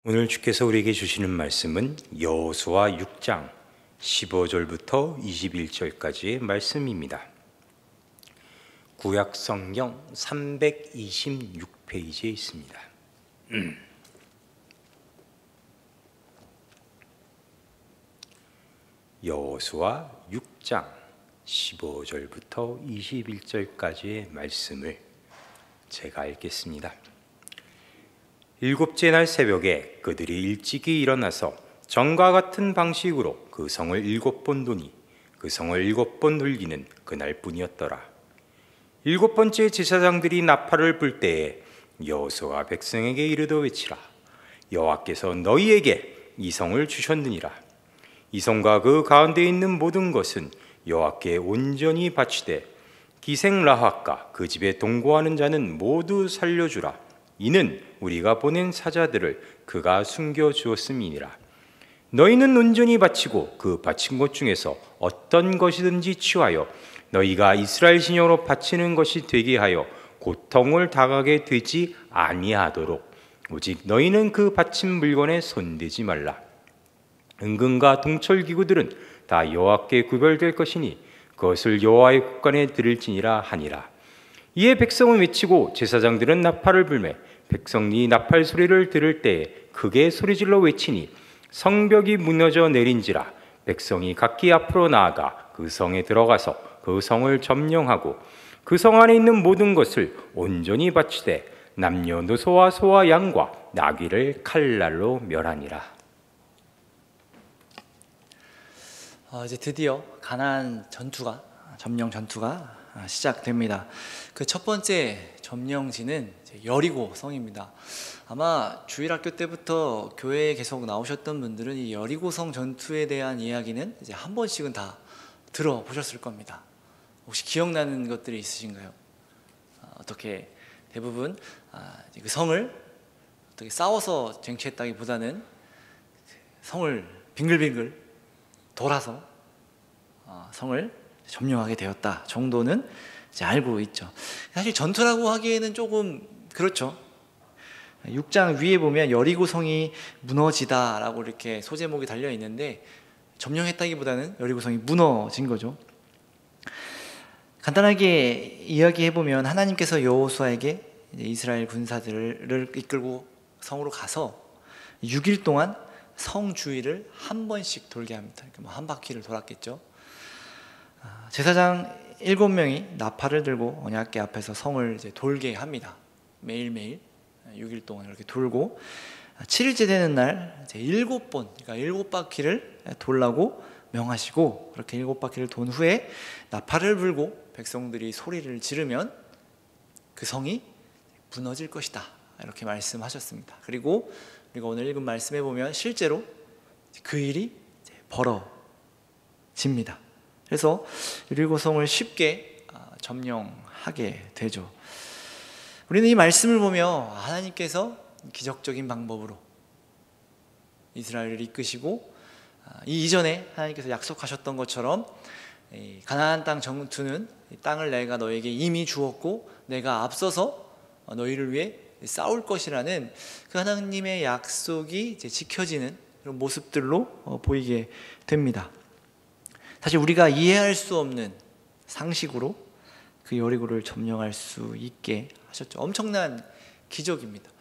오늘 주께서 우리에게 주시는 말씀은 여호수아 6장 15절부터 21절까지의 말씀입니다. 구약 성경 326페이지에 있습니다. 여호수아 6장 15절부터 21절까지의 말씀을 제가 읽겠습니다. 일곱째 날 새벽에 그들이 일찍이 일어나서 전과 같은 방식으로 그 성을 7번 도니 그 성을 7번 돌기는 그날뿐이었더라. 7번째 제사장들이 나팔을 불 때에 여호수아가 백성에게 이르되 외치라. 여호와께서 너희에게 이 성을 주셨느니라. 이 성과 그 가운데 있는 모든 것은 여호와께 온전히 바치되 기생라합과 그 집에 동거하는 자는 모두 살려주라. 이는 우리가 보낸 사자들을 그가 숨겨주었음이니라. 너희는 온전히 바치고 그 바친 것 중에서 어떤 것이든지 취하여 너희가 이스라엘 신령으로 바치는 것이 되게 하여 고통을 당하게 되지 아니하도록 오직 너희는 그 바친 물건에 손대지 말라. 은금과 동철기구들은 다 여호와께 구별될 것이니 그것을 여호와의 곳간에 드릴지니라 하니라. 이에 백성은 외치고 제사장들은 나팔을 불매 백성이 나팔 소리를 들을 때에 크게 소리질러 외치니 성벽이 무너져 내린지라. 백성이 각기 앞으로 나아가 그 성에 들어가서 그 성을 점령하고 그 성 안에 있는 모든 것을 온전히 바치되 남녀노소와 소와 양과 나귀를 칼날로 멸하니라. 이제 드디어 가나안 점령 전투가 시작됩니다. 그 첫 번째 점령지는 여리고 성입니다. 아마 주일학교 때부터 교회에 계속 나오셨던 분들은 이 여리고성 전투에 대한 이야기는 이제 한 번씩은 다 들어보셨을 겁니다. 혹시 기억나는 것들이 있으신가요? 어떻게 대부분 그 성을 어떻게 싸워서 쟁취했다기보다는 성을 빙글빙글 돌아서 성을 점령하게 되었다 정도는 이제 알고 있죠. 사실 전투라고 하기에는 조금 그렇죠. 6장 위에 보면 여리고 성이 무너지다라고 이렇게 소제목이 달려 있는데 점령했다기보다는 여리고 성이 무너진 거죠. 간단하게 이야기해 보면 하나님께서 여호수아에게 이스라엘 군사들을 이끌고 성으로 가서 6일 동안 성 주위를 한 번씩 돌게 합니다. 한 바퀴를 돌았겠죠. 제사장 7명이 나팔을 들고 언약궤 앞에서 성을 이제 돌게 합니다. 매일매일 6일 동안 이렇게 돌고 7일째 되는 날 이제 7번, 그러니까 7바퀴를 돌라고 명하시고 그렇게 7바퀴를 돈 후에 나팔을 불고 백성들이 소리를 지르면 그 성이 무너질 것이다 이렇게 말씀하셨습니다. 그리고 우리가 오늘 읽은 말씀에 보면 실제로 그 일이 벌어집니다. 그래서 여리고성을 쉽게 점령하게 되죠. 우리는 이 말씀을 보며 하나님께서 기적적인 방법으로 이스라엘을 이끄시고 이 이전에 하나님께서 약속하셨던 것처럼 가나안 땅 전투는 땅을 내가 너에게 이미 주었고 내가 앞서서 너희를 위해 싸울 것이라는 그 하나님의 약속이 이제 지켜지는 그런 모습들로 보이게 됩니다. 사실 우리가 이해할 수 없는 상식으로 그 여리고를 점령할 수 있게 하셨죠. 엄청난 기적입니다.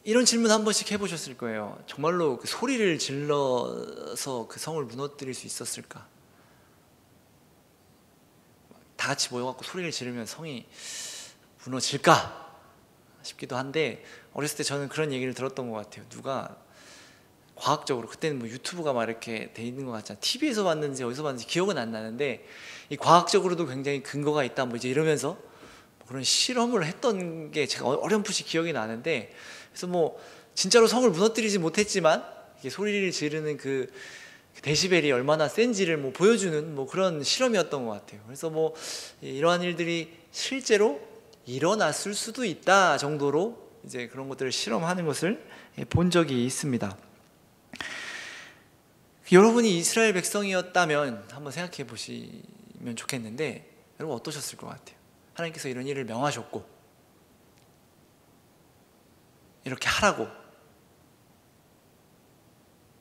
이런 질문 한 번씩 해보셨을 거예요. 정말로 그 소리를 질러서 그 성을 무너뜨릴 수 있었을까? 다 같이 모여갖고 소리를 지르면 성이 무너질까 싶기도 한데 어렸을 때 저는 그런 얘기를 들었던 것 같아요. 누가 과학적으로 그때는 유튜브가 막 이렇게 돼 있는 것 같잖아요. TV에서 봤는지 어디서 봤는지 기억은 안 나는데 이 과학적으로도 굉장히 근거가 있다 이제 이러면서 그런 실험을 했던 게 제가 어렴풋이 기억이 나는데 그래서 진짜로 성을 무너뜨리지 못했지만 이게 소리를 지르는 그 데시벨이 얼마나 센지를 보여주는 그런 실험이었던 것 같아요. 그래서 이러한 일들이 실제로 일어났을 수도 있다 정도로 이제 그런 것들을 실험하는 것을 본 적이 있습니다. 여러분이 이스라엘 백성이었다면 한번 생각해 보시면 좋겠는데 여러분 어떠셨을 것 같아요? 하나님께서 이런 일을 명하셨고 이렇게 하라고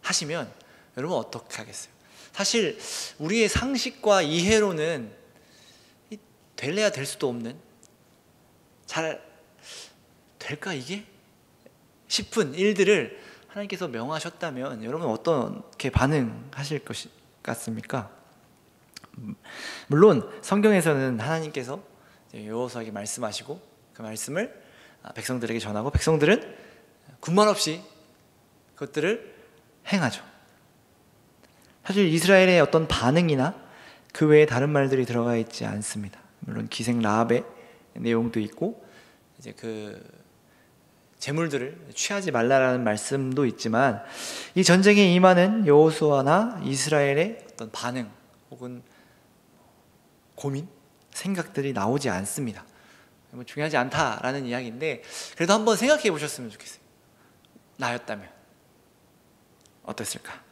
하시면 여러분 어떻게 하겠어요? 사실 우리의 상식과 이해로는 될래야 될 수도 없는, 잘 될까 이게? 싶은 일들을 하나님께서 명하셨다면 여러분 어떻게 반응하실 것 같습니까? 물론 성경에서는 하나님께서 여호수아에게 말씀하시고 그 말씀을 백성들에게 전하고 백성들은 군말 없이 그것들을 행하죠. 사실 이스라엘의 어떤 반응이나 그 외에 다른 말들이 들어가 있지 않습니다. 물론 기생 라합의 내용도 있고 이제 그 재물들을 취하지 말라라는 말씀도 있지만 이 전쟁에 임하는 여호수아나 이스라엘의 어떤 반응 혹은 고민, 생각들이 나오지 않습니다. 뭐 중요하지 않다라는 이야기인데 그래도 한번 생각해 보셨으면 좋겠어요. 나였다면 어땠을까?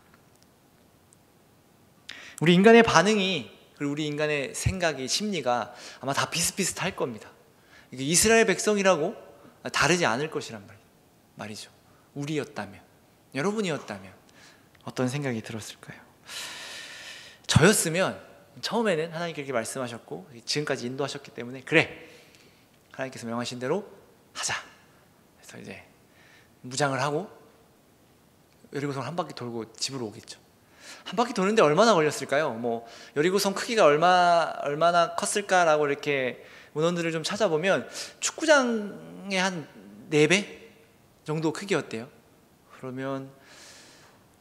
우리 인간의 반응이, 그리고 우리 인간의 생각이, 심리가 아마 다 비슷비슷할 겁니다. 이게 이스라엘 백성이라고 다르지 않을 것이란 말이죠. 우리였다면, 여러분이었다면 어떤 생각이 들었을까요? 저였으면 처음에는 하나님께 이렇게 말씀하셨고 지금까지 인도하셨기 때문에 그래, 하나님께서 명하신 대로 하자. 그래서 이제 무장을 하고 여리고성 한 바퀴 돌고 집으로 오겠죠. 한 바퀴 도는데 얼마나 걸렸을까요? 뭐 여리고성 크기가 얼마나 컸을까라고 이렇게 문헌들을 좀 찾아보면 축구장의 한 4배 정도 크기였대요. 그러면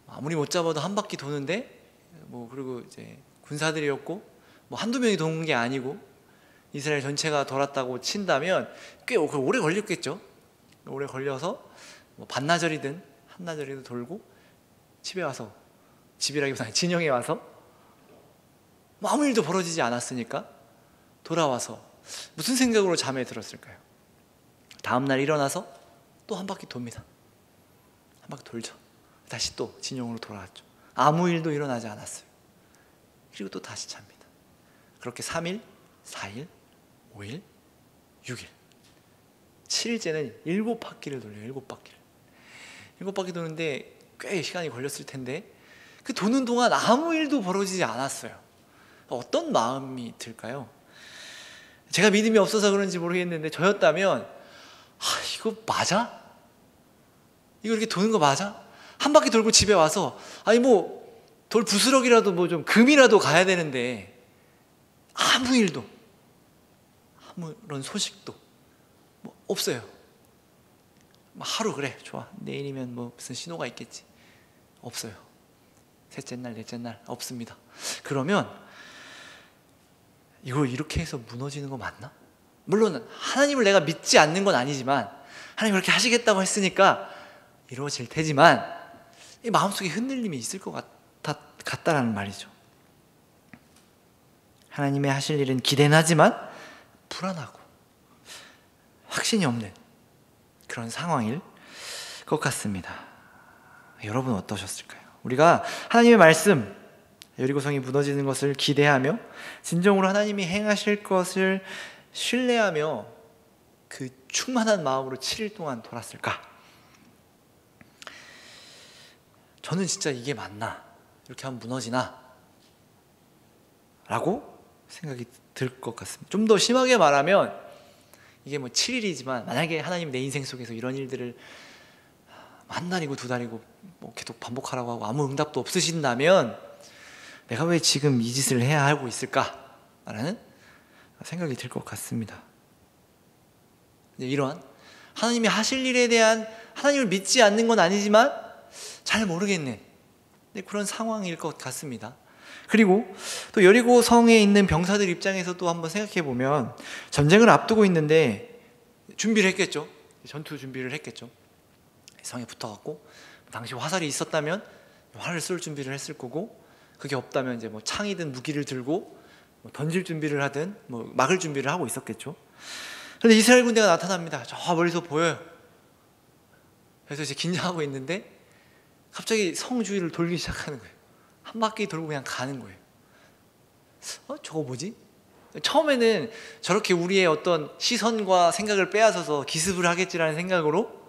아무리 못 잡아도 한 바퀴 도는데 뭐 그리고 이제 군사들이었고 뭐 한두 명이 도는 게 아니고 이스라엘 전체가 돌았다고 친다면 꽤 오래 걸렸겠죠. 오래 걸려서 뭐 반나절이든 한나절이든 돌고 집에 와서, 집이라기보다는 진영에 와서 뭐 아무 일도 벌어지지 않았으니까 돌아와서 무슨 생각으로 잠에 들었을까요? 다음날 일어나서 또 한 바퀴 돕니다. 한 바퀴 돌죠. 다시 또 진영으로 돌아왔죠. 아무 일도 일어나지 않았어요. 그리고 또 다시 잡니다. 그렇게 3일, 4일, 5일, 6일 7일째는 7바퀴를 돌려요. 7바퀴를 7바퀴 도는데 꽤 시간이 걸렸을 텐데 그 도는 동안 아무 일도 벌어지지 않았어요. 어떤 마음이 들까요? 제가 믿음이 없어서 그런지 모르겠는데 저였다면 이거 맞아? 이거 이렇게 도는 거 맞아? 한 바퀴 돌고 집에 와서 아니 뭐 돌 부스럭이라도 뭐 좀 금이라도 가야 되는데 아무 일도, 아무런 소식도 뭐 없어요. 뭐 하루 그래 좋아, 내일이면 뭐 무슨 신호가 있겠지. 없어요. 셋째 날, 넷째 날 없습니다. 그러면 이거 이렇게 해서 무너지는 거 맞나? 물론 하나님을 내가 믿지 않는 건 아니지만 하나님 그렇게 하시겠다고 했으니까 이루어질 테지만 이 마음속에 흔들림이 있을 것 같다라는 말이죠. 하나님의 하실 일은 기대는 하지만 불안하고 확신이 없는 그런 상황일 것 같습니다. 여러분 어떠셨을까요? 우리가 하나님의 말씀, 여리고성이 무너지는 것을 기대하며 진정으로 하나님이 행하실 것을 신뢰하며 그 충만한 마음으로 7일 동안 돌았을까? 저는 진짜 이게 맞나? 이렇게 하면 무너지나? 라고 생각이 들 것 같습니다. 좀 더 심하게 말하면 이게 뭐 7일이지만 만약에 하나님 내 인생 속에서 이런 일들을 한 달이고 두 달이고 뭐 계속 반복하라고 하고 아무 응답도 없으신다면 내가 왜 지금 이 짓을 해야 하고 있을까라는 생각이 들 것 같습니다. 이러한 하나님이 하실 일에 대한, 하나님을 믿지 않는 건 아니지만 잘 모르겠는 그런 상황일 것 같습니다. 그리고 또 여리고 성에 있는 병사들 입장에서도 한번 생각해 보면 전쟁을 앞두고 있는데 준비를 했겠죠. 전투 준비를 했겠죠. 성에 붙어갖고 당시 화살이 있었다면 활을 쏠 준비를 했을 거고, 그게 없다면 이제 뭐 창이든 무기를 들고 뭐 던질 준비를 하든 뭐 막을 준비를 하고 있었겠죠. 그런데 이스라엘 군대가 나타납니다. 저 멀리서 보여요. 그래서 이제 긴장하고 있는데 갑자기 성 주위를 돌기 시작하는 거예요. 한 바퀴 돌고 그냥 가는 거예요. 저거 뭐지? 처음에는 저렇게 우리의 어떤 시선과 생각을 빼앗아서 기습을 하겠지라는 생각으로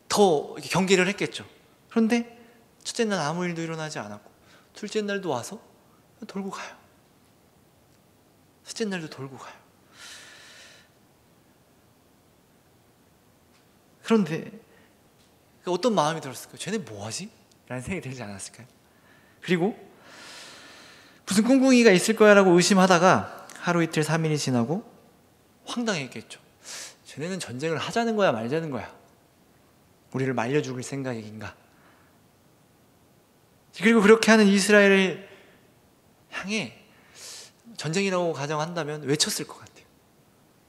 더 이렇게 경계를 했겠죠. 그런데 첫째 날 아무 일도 일어나지 않았고 둘째 날도 와서 돌고 가요. 셋째 날도 돌고 가요. 그런데 어떤 마음이 들었을까요? 쟤네 뭐하지? 라는 생각이 들지 않았을까요? 그리고 무슨 꿍꿍이가 있을 거야 라고 의심하다가 하루 이틀 3일이 지나고 황당했겠죠. 쟤네는 전쟁을 하자는 거야 말자는 거야? 우리를 말려 죽일 생각인가? 그리고 그렇게 하는 이스라엘을 향해 전쟁이라고 가정한다면 외쳤을 것 같아요.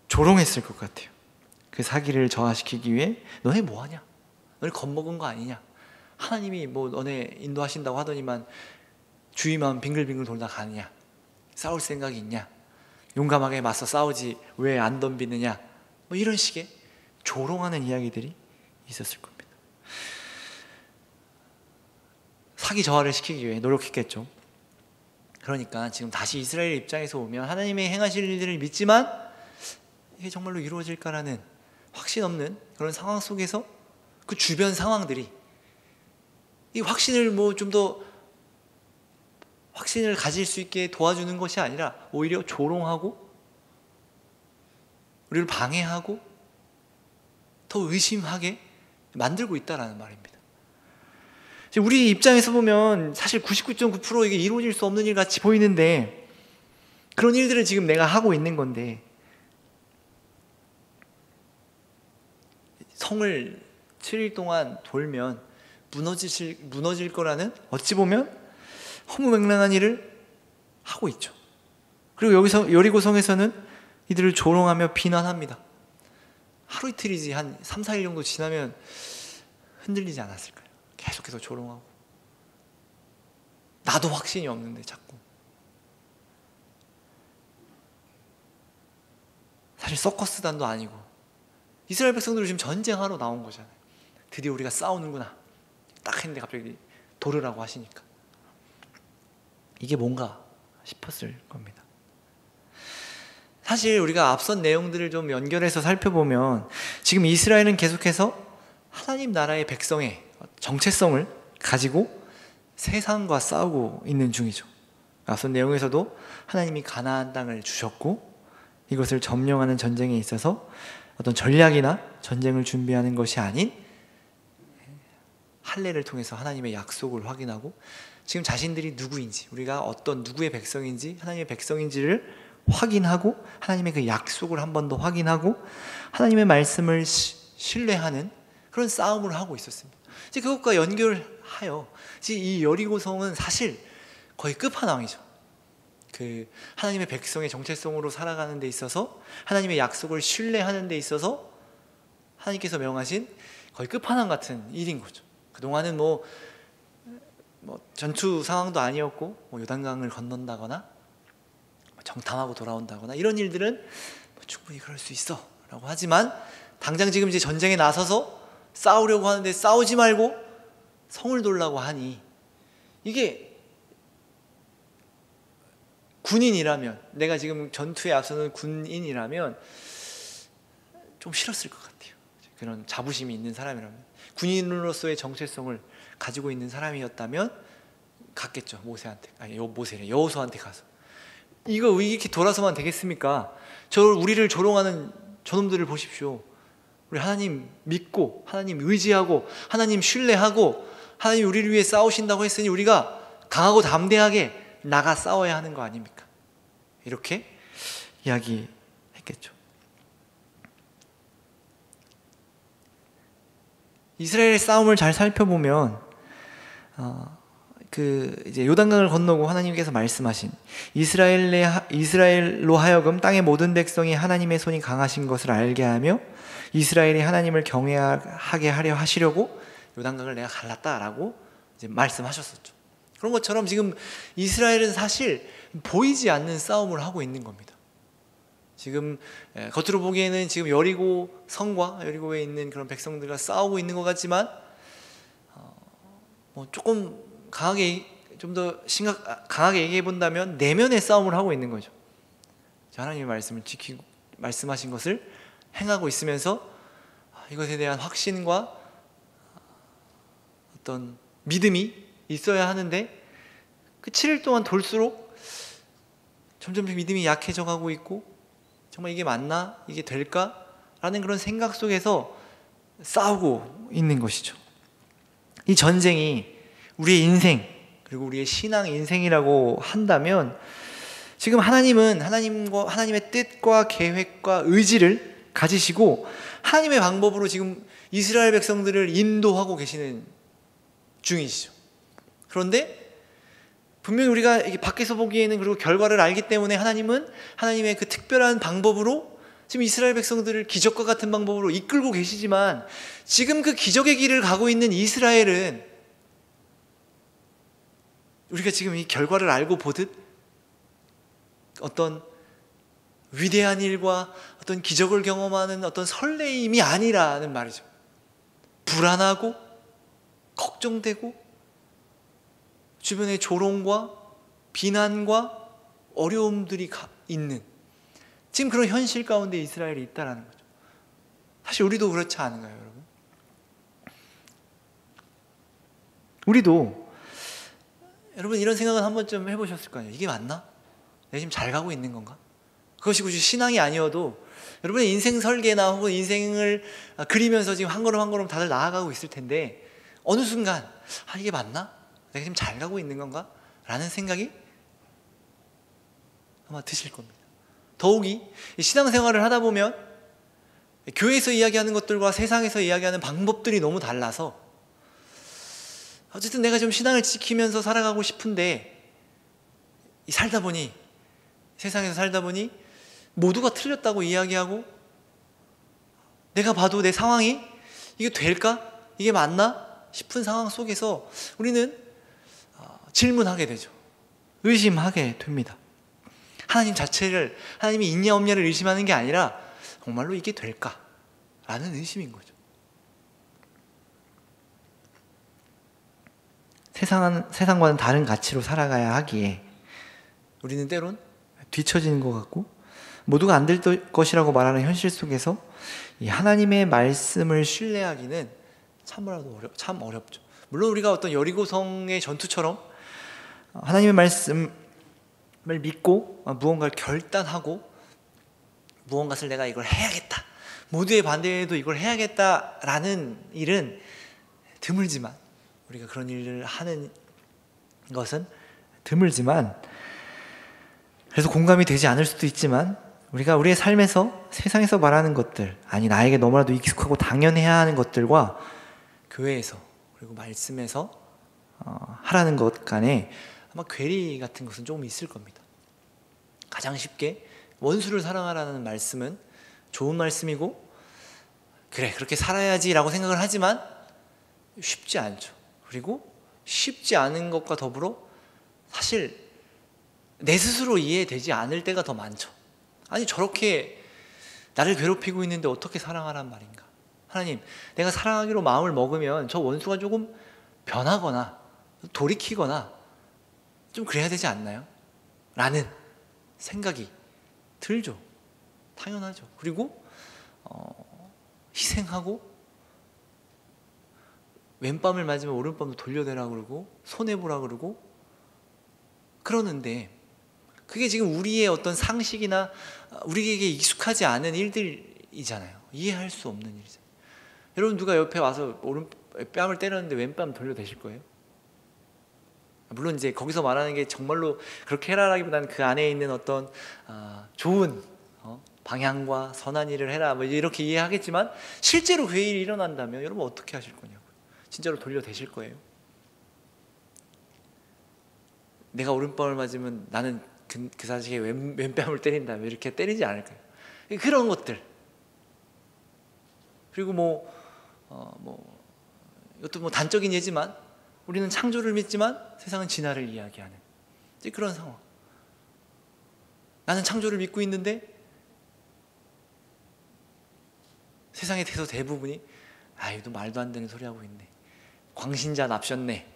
조롱했을 것 같아요. 그 사기를 저하시키기 위해 너네 뭐하냐? 너네 겁먹은 거 아니냐? 하나님이 뭐 너네 인도하신다고 하더니만 주위만 빙글빙글 돌다 가느냐? 싸울 생각이 있냐? 용감하게 맞서 싸우지 왜 안 덤비느냐? 뭐 이런 식의 조롱하는 이야기들이 있었을 겁니다. 사기 저하를 시키기 위해 노력했겠죠. 그러니까 지금 다시 이스라엘 입장에서 보면 하나님의 행하실 일들을 믿지만 이게 정말로 이루어질까라는 확신 없는 그런 상황 속에서 그 주변 상황들이 이 확신을 뭐 좀 더 확신을 가질 수 있게 도와주는 것이 아니라 오히려 조롱하고 우리를 방해하고 더 의심하게 만들고 있다라는 말입니다. 우리 입장에서 보면 사실 99.9% 이게 이루어질 수 없는 일 같이 보이는데 그런 일들을 지금 내가 하고 있는 건데 성을 7일 동안 돌면 무너질 거라는 어찌 보면 허무맹랑한 일을 하고 있죠. 그리고 여기서 여리고성에서는 이들을 조롱하며 비난합니다. 하루 이틀이지 한 3, 4일 정도 지나면 흔들리지 않았을까요? 계속해서 조롱하고 나도 확신이 없는데 자꾸 사실 서커스단도 아니고 이스라엘 백성들은 지금 전쟁하러 나온 거잖아요. 드디어 우리가 싸우는구나 딱 했는데 갑자기 도르라고 하시니까 이게 뭔가 싶었을 겁니다. 사실 우리가 앞선 내용들을 좀 연결해서 살펴보면 지금 이스라엘은 계속해서 하나님 나라의 백성의 정체성을 가지고 세상과 싸우고 있는 중이죠. 앞선 내용에서도 하나님이 가나안 땅을 주셨고 이것을 점령하는 전쟁에 있어서 어떤 전략이나 전쟁을 준비하는 것이 아닌 할례를 통해서 하나님의 약속을 확인하고 지금 자신들이 누구인지 우리가 어떤 누구의 백성인지 하나님의 백성인지를 확인하고 하나님의 그 약속을 한 번 더 확인하고 하나님의 말씀을 신뢰하는 그런 싸움을 하고 있었습니다. 이제 그것과 연결하여 이제 이 여리고성은 사실 거의 끝판왕이죠. 그 하나님의 백성의 정체성으로 살아가는 데 있어서 하나님의 약속을 신뢰하는 데 있어서 하나님께서 명하신 거의 끝판왕 같은 일인 거죠. 그동안은 뭐 전투 상황도 아니었고 뭐 요단강을 건넌다거나 정탐하고 돌아온다거나 이런 일들은 충분히 그럴 수 있어 라고 하지만 당장 지금 이제 전쟁에 나서서 싸우려고 하는데 싸우지 말고 성을 돌라고 하니 이게 군인이라면 내가 지금 전투에 앞서는 군인이라면 좀 싫었을 것 같아요. 그런 자부심이 있는 사람이라면 군인으로서의 정체성을 가지고 있는 사람이었다면 갔겠죠. 여호수아한테 가서 이거 이렇게 돌아서만 되겠습니까? 우리를 조롱하는 저놈들을 보십시오. 우리 하나님 믿고 하나님 의지하고 하나님 신뢰하고 하나님 우리를 위해 싸우신다고 했으니 우리가 강하고 담대하게 나가 싸워야 하는 거 아닙니까? 이렇게 이야기했겠죠. 이스라엘의 싸움을 잘 살펴보면 이제 요단강을 건너고 하나님께서 말씀하신 이스라엘로 하여금 땅의 모든 백성이 하나님의 손이 강하신 것을 알게 하며 이스라엘이 하나님을 경외하게 하려 하시려고 요단강을 내가 갈랐다라고 이제 말씀하셨었죠. 그런 것처럼 지금 이스라엘은 사실 보이지 않는 싸움을 하고 있는 겁니다. 지금 겉으로 보기에는 지금 여리고 성과 여리고에 있는 그런 백성들과 싸우고 있는 것 같지만 조금 좀 더 강하게 얘기해 본다면 내면의 싸움을 하고 있는 거죠. 하나님의 말씀을 지키고 말씀하신 것을 행하고 있으면서 이것에 대한 확신과 어떤 믿음이 있어야 하는데 그 7일 동안 돌수록 점점 믿음이 약해져 가고 있고, 정말 이게 맞나? 이게 될까? 라는 그런 생각 속에서 싸우고 있는 것이죠. 이 전쟁이 우리의 인생, 그리고 우리의 신앙 인생이라고 한다면, 지금 하나님은 하나님의 뜻과 계획과 의지를 가지시고 하나님의 방법으로 지금 이스라엘 백성들을 인도하고 계시는 중이시죠. 그런데 분명히 우리가 이게 밖에서 보기에는, 그리고 결과를 알기 때문에 하나님은 하나님의 그 특별한 방법으로 지금 이스라엘 백성들을 기적과 같은 방법으로 이끌고 계시지만, 지금 그 기적의 길을 가고 있는 이스라엘은 우리가 지금 이 결과를 알고 보듯 어떤 위대한 일과 어떤 기적을 경험하는 어떤 설레임이 아니라는 말이죠. 불안하고 걱정되고 주변에 조롱과 비난과 어려움들이 있는 지금 그런 현실 가운데 이스라엘이 있다는 거죠. 사실 우리도 그렇지 않은가요, 여러분? 우리도 여러분 이런 생각은 한 번쯤 해보셨을 거 아니에요. 이게 맞나? 내가 지금 잘 가고 있는 건가? 그것이 굳이 신앙이 아니어도 여러분의 인생 설계나 혹은 인생을 그리면서 지금 한 걸음 한 걸음 다들 나아가고 있을 텐데, 어느 순간 이게 맞나? 내가 지금 잘 가고 있는 건가? 라는 생각이 아마 드실 겁니다. 더욱이 신앙생활을 하다 보면 교회에서 이야기하는 것들과 세상에서 이야기하는 방법들이 너무 달라서, 어쨌든 내가 좀 신앙을 지키면서 살아가고 싶은데 살다 보니, 세상에서 살다 보니 모두가 틀렸다고 이야기하고, 내가 봐도 내 상황이 이게 될까? 이게 맞나? 싶은 상황 속에서 우리는 질문하게 되죠. 의심하게 됩니다. 하나님 자체를, 하나님이 있냐 없냐를 의심하는 게 아니라 정말로 이게 될까? 라는 의심인 거죠. 세상과는 다른 가치로 살아가야 하기에 우리는 때론 뒤처지는 것 같고, 모두가 안 될 것이라고 말하는 현실 속에서 이 하나님의 말씀을 신뢰하기는 참 어렵죠. 물론 우리가 어떤 여리고성의 전투처럼 하나님의 말씀을 믿고 무언가를 결단하고 무언가를 내가 이걸 해야겠다, 모두의 반대에도 이걸 해야겠다라는 일은 드물지만, 우리가 그런 일을 하는 것은 드물지만, 그래서 공감이 되지 않을 수도 있지만, 우리가 우리의 삶에서 세상에서 말하는 것들, 아니 나에게 너무나도 익숙하고 당연해야 하는 것들과 교회에서 그리고 말씀에서 하라는 것 간에 아마 괴리 같은 것은 조금 있을 겁니다. 가장 쉽게 원수를 사랑하라는 말씀은 좋은 말씀이고, 그래 그렇게 살아야지 라고 생각을 하지만 쉽지 않죠. 그리고 쉽지 않은 것과 더불어 사실 내 스스로 이해되지 않을 때가 더 많죠. 아니 저렇게 나를 괴롭히고 있는데 어떻게 사랑하란 말인가? 하나님, 내가 사랑하기로 마음을 먹으면 저 원수가 조금 변하거나 돌이키거나 좀 그래야 되지 않나요? 라는 생각이 들죠. 당연하죠. 그리고 희생하고 왼밤을 맞으면 오른밤도 돌려대라 그러고 손해보라 그러고 그러는데, 그게 지금 우리의 어떤 상식이나 우리에게 익숙하지 않은 일들이잖아요. 이해할 수 없는 일이잖아요. 여러분 누가 옆에 와서 뺨을 때렸는데 왼뺨 돌려대실 거예요? 물론 이제 거기서 말하는 게 정말로 그렇게 해라라기보다는 그 안에 있는 어떤 좋은 방향과 선한 일을 해라 뭐 이렇게 이해하겠지만, 실제로 그 일이 일어난다면 여러분 어떻게 하실 거냐고요. 진짜로 돌려대실 거예요? 내가 오른뺨을 맞으면 나는 그 자식의 왼뺨을 때린다 이렇게 때리지 않을까요? 그런 것들. 그리고 이것도 단적인 예지만, 우리는 창조를 믿지만 세상은 진화를 이야기하는 그런 상황. 나는 창조를 믿고 있는데 세상에 대해서 대부분이 이도 말도 안 되는 소리 하고 있네, 광신자 납셨네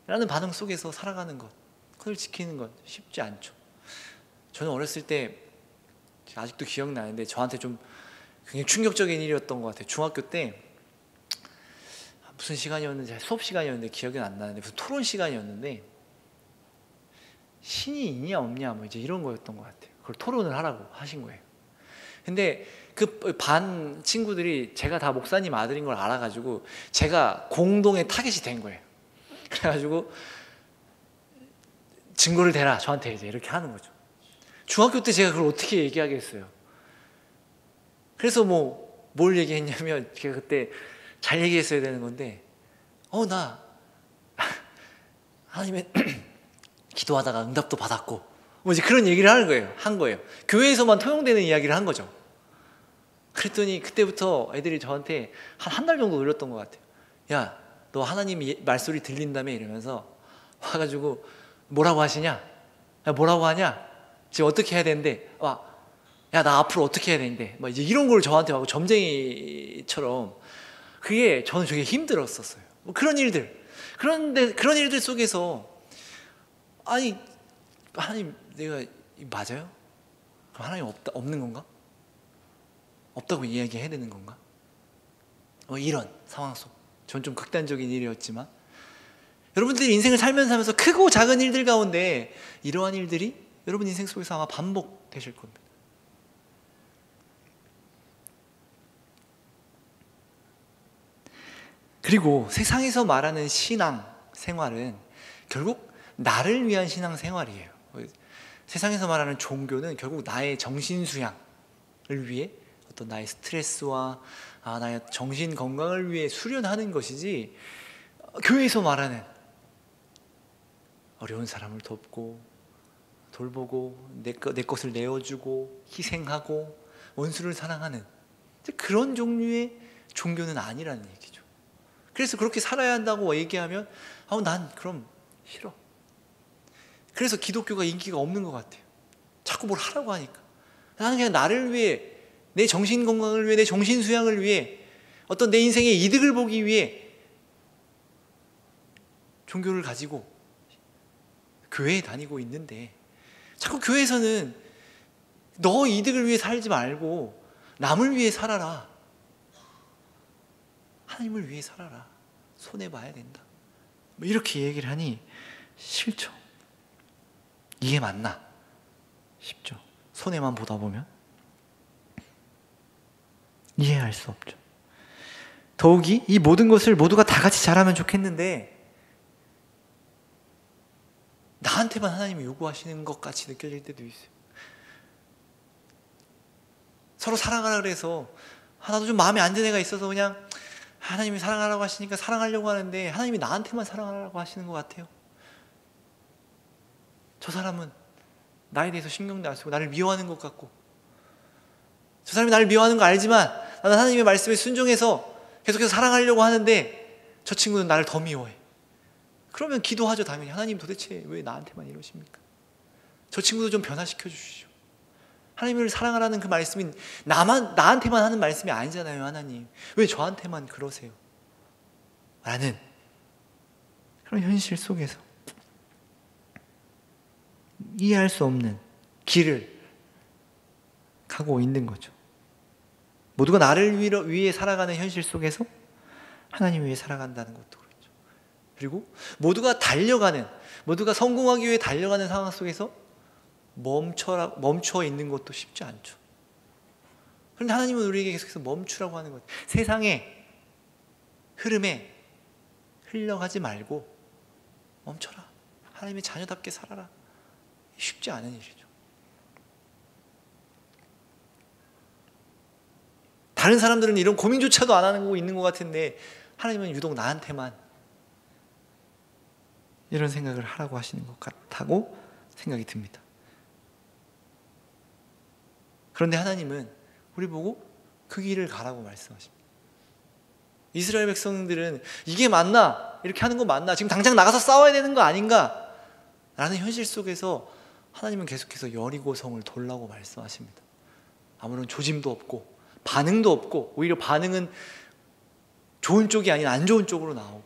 라는 반응 속에서 살아가는 것, 그걸 지키는 건 쉽지 않죠. 저는 어렸을 때 아직도 기억나는데 저한테 좀 굉장히 충격적인 일이었던 것 같아요. 중학교 때 무슨 시간이었는지, 수업 시간이었는데 기억이 안 나는데 무슨 토론 시간이었는데 신이 있냐 없냐 뭐 이제 이런 거였던 것 같아요. 그걸 토론을 하라고 하신 거예요. 근데 그 반 친구들이 제가 다 목사님 아들인 걸 알아가지고 제가 공동의 타겟이 된 거예요. 그래가지고 증거를 대라 저한테 이제 이렇게 하는 거죠. 중학교 때 제가 그걸 어떻게 얘기하겠어요. 그래서 뭘 얘기했냐면 제가 그때 잘 얘기했어야 되는 건데 나 하나님의 기도하다가 응답도 받았고 뭐 이제 그런 얘기를 한 거예요. 교회에서만 통용되는 이야기를 한 거죠. 그랬더니 그때부터 애들이 저한테 한 달 정도 놀렸던 것 같아요. 야, 너 하나님 말소리 들린다며 이러면서 와가지고 뭐라고 하시냐? 야, 뭐라고 하냐? 지금 어떻게 해야 되는데? 야, 나 앞으로 어떻게 해야 되는데? 막 이제 이런 걸 저한테 하고 점쟁이처럼 저는 되게 힘들었었어요. 뭐 그런 일들. 그런데 그런 일들 속에서 아니 하나님 내가 맞아요? 그럼 하나님 없는 건가? 없다고 이야기해야 되는 건가? 이런 상황 속 전 좀 극단적인 일이었지만 여러분들이 인생을 살면서 크고 작은 일들 가운데 이러한 일들이 여러분 인생 속에서 아마 반복되실 겁니다. 그리고 세상에서 말하는 신앙 생활은 결국 나를 위한 신앙 생활이에요. 세상에서 말하는 종교는 결국 나의 정신 수양을 위해 어떤 나의 스트레스와 나의 정신 건강을 위해 수련하는 것이지, 교회에서 말하는 어려운 사람을 돕고 돌보고 내 것을 내어주고 희생하고 원수를 사랑하는 그런 종류의 종교는 아니라는 얘기죠. 그래서 그렇게 살아야 한다고 얘기하면 난 그럼 싫어. 그래서 기독교가 인기가 없는 것 같아요. 자꾸 뭘 하라고 하니까. 나는 그냥 나를 위해, 내 정신 건강을 위해, 내 정신 수양을 위해, 어떤 내 인생의 이득을 보기 위해 종교를 가지고 교회에 다니고 있는데, 자꾸 교회에서는 너 이득을 위해 살지 말고 남을 위해 살아라, 하나님을 위해 살아라, 손해봐야 된다, 이렇게 얘기를 하니 싫죠. 이게 맞나 싶죠. 손해만 보다 보면 이해할 수 없죠. 더욱이 이 모든 것을 모두가 다 같이 잘하면 좋겠는데 나한테만 하나님이 요구하시는 것 같이 느껴질 때도 있어요. 서로 사랑하라 그래서 나도 좀 마음에 안 드는 애가 있어서 그냥 하나님이 사랑하라고 하시니까 사랑하려고 하는데 하나님이 나한테만 사랑하라고 하시는 것 같아요. 저 사람은 나에 대해서 신경도 안 쓰고 나를 미워하는 것 같고, 저 사람이 나를 미워하는 거 알지만 나는 하나님의 말씀에 순종해서 계속해서 사랑하려고 하는데 저 친구는 나를 더 미워해. 그러면 기도하죠. 당연히 하나님 도대체 왜 나한테만 이러십니까? 저 친구도 좀 변화시켜 주시죠. 하나님을 사랑하라는 그 말씀이 나한테만 하는 말씀이 아니잖아요. 하나님 왜 저한테만 그러세요? 라는 그런 현실 속에서 이해할 수 없는 길을 가고 있는 거죠. 모두가 나를 위해 살아가는 현실 속에서 하나님 위해 살아간다는 것도 그렇죠. 그리고 모두가 성공하기 위해 달려가는 상황 속에서 멈춰 있는 것도 쉽지 않죠. 그런데 하나님은 우리에게 계속해서 멈추라고 하는 거예요. 세상의 흐름에 흘러가지 말고 멈춰라. 하나님의 자녀답게 살아라. 쉽지 않은 일이죠. 다른 사람들은 이런 고민조차도 안 하는 거 있는 것 같은데 하나님은 유독 나한테만 이런 생각을 하라고 하시는 것 같다고 생각이 듭니다. 그런데 하나님은 우리 보고 그 길을 가라고 말씀하십니다. 이스라엘 백성들은 이게 맞나? 이렇게 하는 거 맞나? 지금 당장 나가서 싸워야 되는 거 아닌가? 라는 현실 속에서 하나님은 계속해서 여리고성을 돌라고 말씀하십니다. 아무런 조짐도 없고 반응도 없고, 오히려 반응은 좋은 쪽이 아닌 안 좋은 쪽으로 나오고,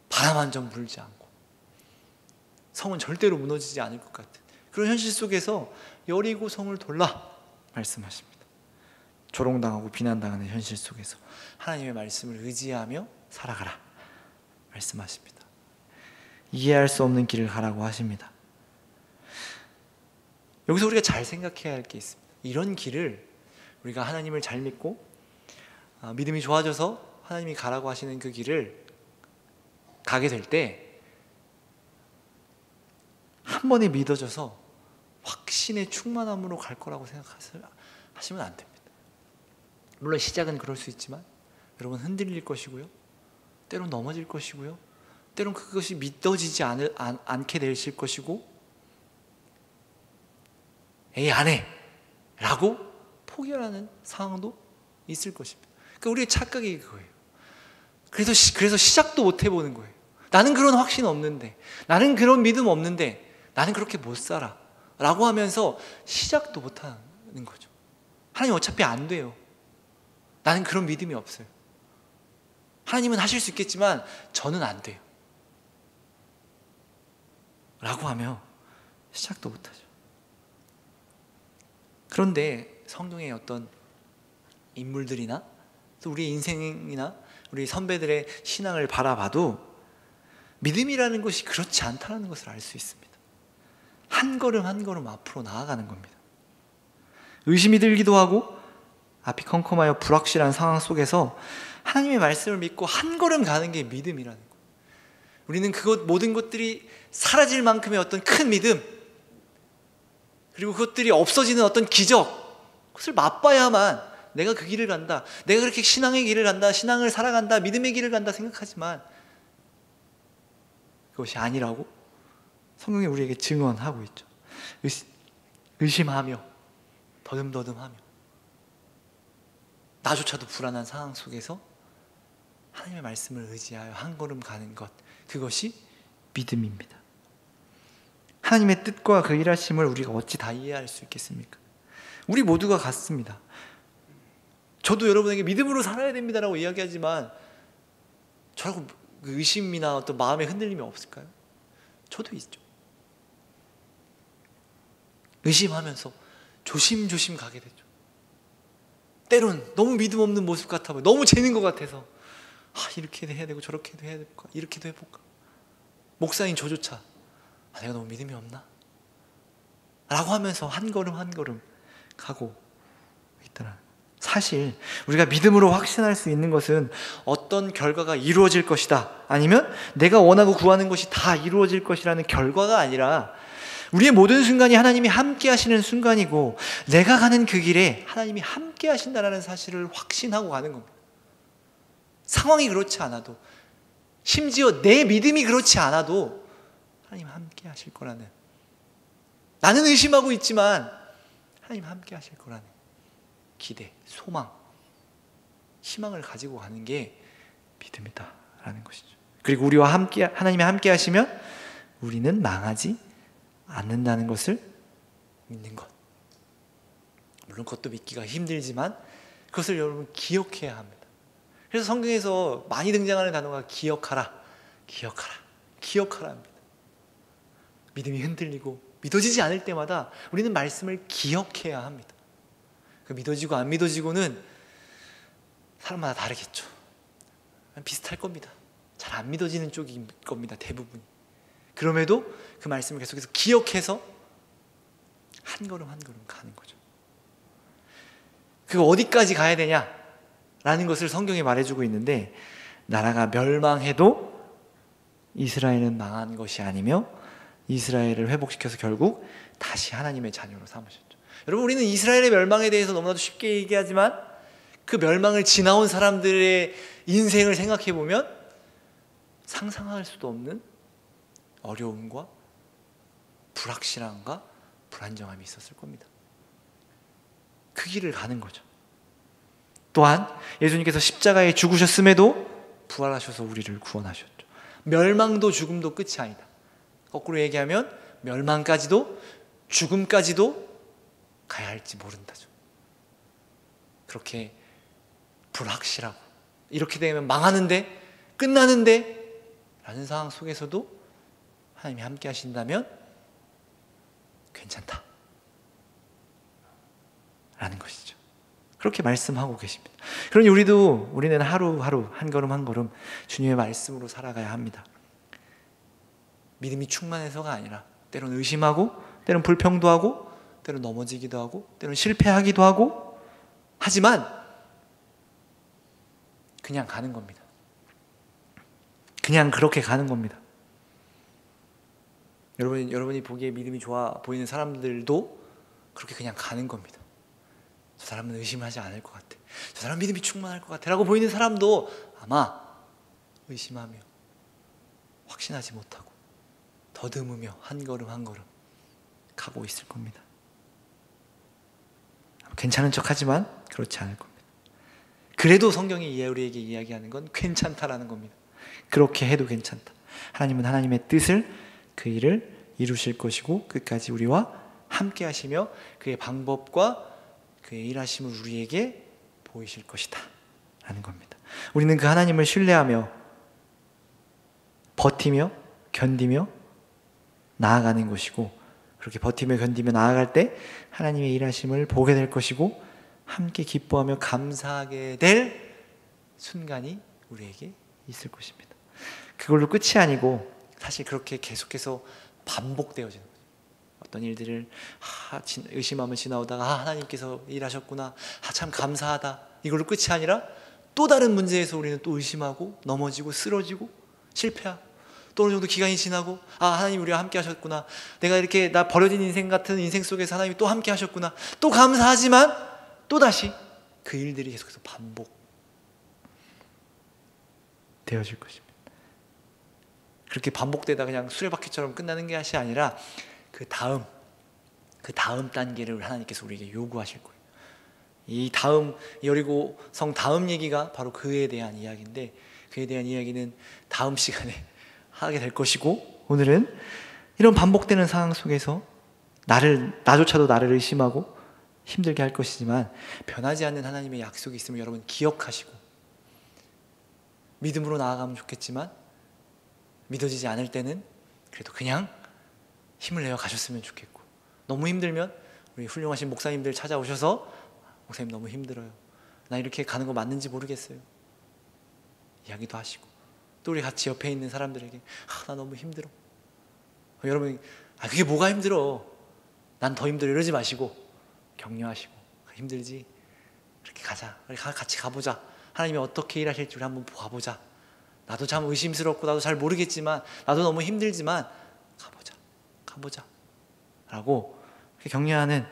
바람 한 점 불지 않고, 성은 절대로 무너지지 않을 것 같은 그런 현실 속에서 여리고성을 돌라 말씀하십니다. 조롱당하고 비난당하는 현실 속에서 하나님의 말씀을 의지하며 살아가라 말씀하십니다. 이해할 수 없는 길을 가라고 하십니다. 여기서 우리가 잘 생각해야 할 게 있습니다. 이런 길을 우리가 하나님을 잘 믿고 믿음이 좋아져서 하나님이 가라고 하시는 그 길을 가게 될 때 한 번에 믿어져서 확신의 충만함으로 갈 거라고 생각하시면 안 됩니다. 물론 시작은 그럴 수 있지만 여러분 흔들릴 것이고요, 때론 넘어질 것이고요, 때론 그것이 믿어지지 않게 되실 것이고, 에이 안 해 라고 포기하는 상황도 있을 것입니다. 그러니까 우리의 착각이 그거예요. 그래서 시작도 못 해보는 거예요. 나는 그런 확신 없는데, 나는 그런 믿음 없는데, 나는 그렇게 못 살아 라고 하면서 시작도 못 하는 거죠. 하나님 어차피 안 돼요. 나는 그런 믿음이 없어요. 하나님은 하실 수 있겠지만 저는 안 돼요 라고 하며 시작도 못하죠. 그런데 성경의 어떤 인물들이나 또 우리의 인생이나 우리 선배들의 신앙을 바라봐도 믿음이라는 것이 그렇지 않다는 것을 알 수 있습니다. 한 걸음 한 걸음 앞으로 나아가는 겁니다. 의심이 들기도 하고 앞이 컴컴하여 불확실한 상황 속에서 하나님의 말씀을 믿고 한 걸음 가는 게 믿음이라는 거예요. 우리는 모든 것들이 사라질 만큼의 어떤 큰 믿음, 그리고 그것들이 없어지는 어떤 기적, 그것을 맛봐야만 내가 그 길을 간다, 내가 그렇게 신앙의 길을 간다, 신앙을 살아간다, 믿음의 길을 간다 생각하지만 그것이 아니라고 성경이 우리에게 증언하고 있죠. 의심하며 더듬더듬하며 나조차도 불안한 상황 속에서 하나님의 말씀을 의지하여 한 걸음 가는 것, 그것이 믿음입니다. 하나님의 뜻과 그 일하심을 우리가 어찌 다 이해할 수 있겠습니까? 우리 모두가 같습니다. 저도 여러분에게 믿음으로 살아야 됩니다라고 이야기하지만 저라고 의심이나 어떤 마음의 흔들림이 없을까요? 저도 있죠. 의심하면서 조심조심 가게 되죠. 때론 너무 믿음 없는 모습 같아 보여, 너무 재는 것 같아서 이렇게도 해야 되고 저렇게도 해야 될까, 이렇게도 해볼까. 목사인 저조차 내가 너무 믿음이 없나? 라고 하면서 한 걸음 한 걸음 가고 있더라. 사실 우리가 믿음으로 확신할 수 있는 것은 어떤 결과가 이루어질 것이다, 아니면 내가 원하고 구하는 것이 다 이루어질 것이라는 결과가 아니라 우리의 모든 순간이 하나님이 함께 하시는 순간이고, 내가 가는 그 길에 하나님이 함께 하신다는 사실을 확신하고 가는 겁니다. 상황이 그렇지 않아도, 심지어 내 믿음이 그렇지 않아도 하나님 함께 하실 거라는, 나는 의심하고 있지만 하나님 함께 하실 거라는 기대, 소망, 희망을 가지고 가는 게 믿음이다라는 것이죠. 그리고 우리와 함께, 하나님이 함께 하시면 우리는 망하지 않는다는 것을 믿는 것. 물론 그것도 믿기가 힘들지만 그것을 여러분 기억해야 합니다. 그래서 성경에서 많이 등장하는 단어가 기억하라, 기억하라, 기억하라 합니다. 믿음이 흔들리고 믿어지지 않을 때마다 우리는 말씀을 기억해야 합니다. 그 믿어지고 안 믿어지고는 사람마다 다르겠죠. 비슷할 겁니다. 잘 안 믿어지는 쪽일 겁니다, 대부분이. 그럼에도 그 말씀을 계속해서 기억해서 한 걸음 한 걸음 가는 거죠. 그 어디까지 가야 되냐라는 것을 성경이 말해주고 있는데, 나라가 멸망해도 이스라엘은 망한 것이 아니며 이스라엘을 회복시켜서 결국 다시 하나님의 자녀로 삼으셨죠. 여러분, 우리는 이스라엘의 멸망에 대해서 너무나도 쉽게 얘기하지만 그 멸망을 지나온 사람들의 인생을 생각해 보면 상상할 수도 없는 어려움과 불확실함과 불안정함이 있었을 겁니다. 그 길을 가는 거죠. 또한 예수님께서 십자가에 죽으셨음에도 부활하셔서 우리를 구원하셨죠. 멸망도 죽음도 끝이 아니다. 거꾸로 얘기하면 멸망까지도 죽음까지도 가야 할지 모른다죠. 그렇게 불확실하고 이렇게 되면 망하는데, 끝나는데 라는 상황 속에서도 하나님이 함께 하신다면 괜찮다 라는 것이죠. 그렇게 말씀하고 계십니다. 그러니 우리는 하루하루 한 걸음 한 걸음 주님의 말씀으로 살아가야 합니다. 믿음이 충만해서가 아니라 때로는 의심하고, 때로는 불평도 하고, 때로는 넘어지기도 하고, 때로는 실패하기도 하고, 하지만 그냥 가는 겁니다. 그냥 그렇게 가는 겁니다. 여러분이 보기에 믿음이 좋아 보이는 사람들도 그렇게 그냥 가는 겁니다. 저 사람은 의심하지 않을 것 같아, 저 사람 믿음이 충만할 것 같아 라고 보이는 사람도 아마 의심하며 확신하지 못하고 더듬으며 한 걸음 한 걸음 가고 있을 겁니다. 괜찮은 척하지만 그렇지 않을 겁니다. 그래도 성경이 우리에게 이야기하는 건 괜찮다라는 겁니다. 그렇게 해도 괜찮다. 하나님은 하나님의 뜻을, 그 일을 이루실 것이고 끝까지 우리와 함께 하시며 그의 방법과 그의 일하심을 우리에게 보이실 것이다 라는 겁니다. 우리는 그 하나님을 신뢰하며 버티며 견디며 나아가는 것이고, 그렇게 버티며 견디며 나아갈 때 하나님의 일하심을 보게 될 것이고 함께 기뻐하며 감사하게 될 순간이 우리에게 있을 것입니다. 그걸로 끝이 아니고 사실 그렇게 계속해서 반복되어지는 거죠. 어떤 일들을 의심하며 지나오다가 하나님께서 일하셨구나, 참 감사하다, 이걸로 끝이 아니라 또 다른 문제에서 우리는 또 의심하고 넘어지고 쓰러지고 실패하고, 또 어느 정도 기간이 지나고 하나님 우리와 함께 하셨구나, 내가 이렇게 나 버려진 인생 같은 인생 속에서 하나님이 또 함께 하셨구나, 또 감사하지만 또다시 그 일들이 계속해서 반복되어질 것입니다. 그렇게 반복되다 그냥 수레바퀴처럼 끝나는 것이 아니라 그 다음 단계를 하나님께서 우리에게 요구하실 거예요. 이 여리고성 다음 얘기가 바로 그에 대한 이야기인데, 그에 대한 이야기는 다음 시간에 하게 될 것이고, 오늘은 이런 반복되는 상황 속에서 나조차도 나를 의심하고 힘들게 할 것이지만 변하지 않는 하나님의 약속이 있음을 여러분 기억하시고 믿음으로 나아가면 좋겠지만, 믿어지지 않을 때는 그래도 그냥 힘을 내어 가셨으면 좋겠고, 너무 힘들면 우리 훌륭하신 목사님들 찾아오셔서 목사님 너무 힘들어요, 나 이렇게 가는 거 맞는지 모르겠어요 이야기도 하시고, 또 우리 같이 옆에 있는 사람들에게 나 너무 힘들어, 여러분 그게 뭐가 힘들어, 난 더 힘들어 이러지 마시고 격려하시고, 힘들지? 그렇게 가자, 우리 같이 가보자, 하나님이 어떻게 일하실지 우리 한번 봐보자, 나도 참 의심스럽고 나도 잘 모르겠지만 나도 너무 힘들지만 가보자 라고 격려하는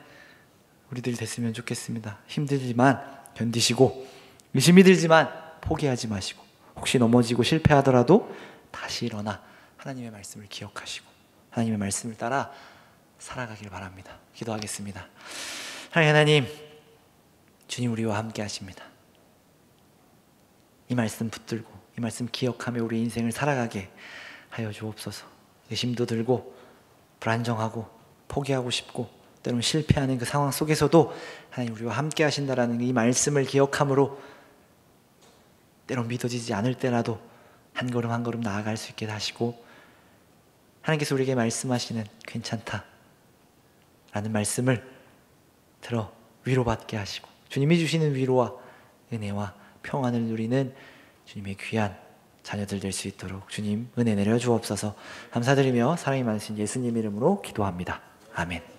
우리들이 됐으면 좋겠습니다. 힘들지만 견디시고, 의심이 들지만 포기하지 마시고, 혹시 넘어지고 실패하더라도 다시 일어나 하나님의 말씀을 기억하시고 하나님의 말씀을 따라 살아가길 바랍니다. 기도하겠습니다. 하나님, 주님 우리와 함께 하십니다. 이 말씀 붙들고 이 말씀 기억하며 우리 인생을 살아가게 하여 주옵소서. 의심도 들고 불안정하고 포기하고 싶고 때로는 실패하는 그 상황 속에서도 하나님 우리와 함께 하신다라는 이 말씀을 기억함으로 때론 믿어지지 않을 때라도 한 걸음 한 걸음 나아갈 수 있게 하시고, 하나님께서 우리에게 말씀하시는 괜찮다 라는 말씀을 들어 위로받게 하시고, 주님이 주시는 위로와 은혜와 평안을 누리는 주님의 귀한 자녀들 될 수 있도록 주님 은혜 내려 주옵소서. 감사드리며 사랑이 많으신 예수님 이름으로 기도합니다. 아멘.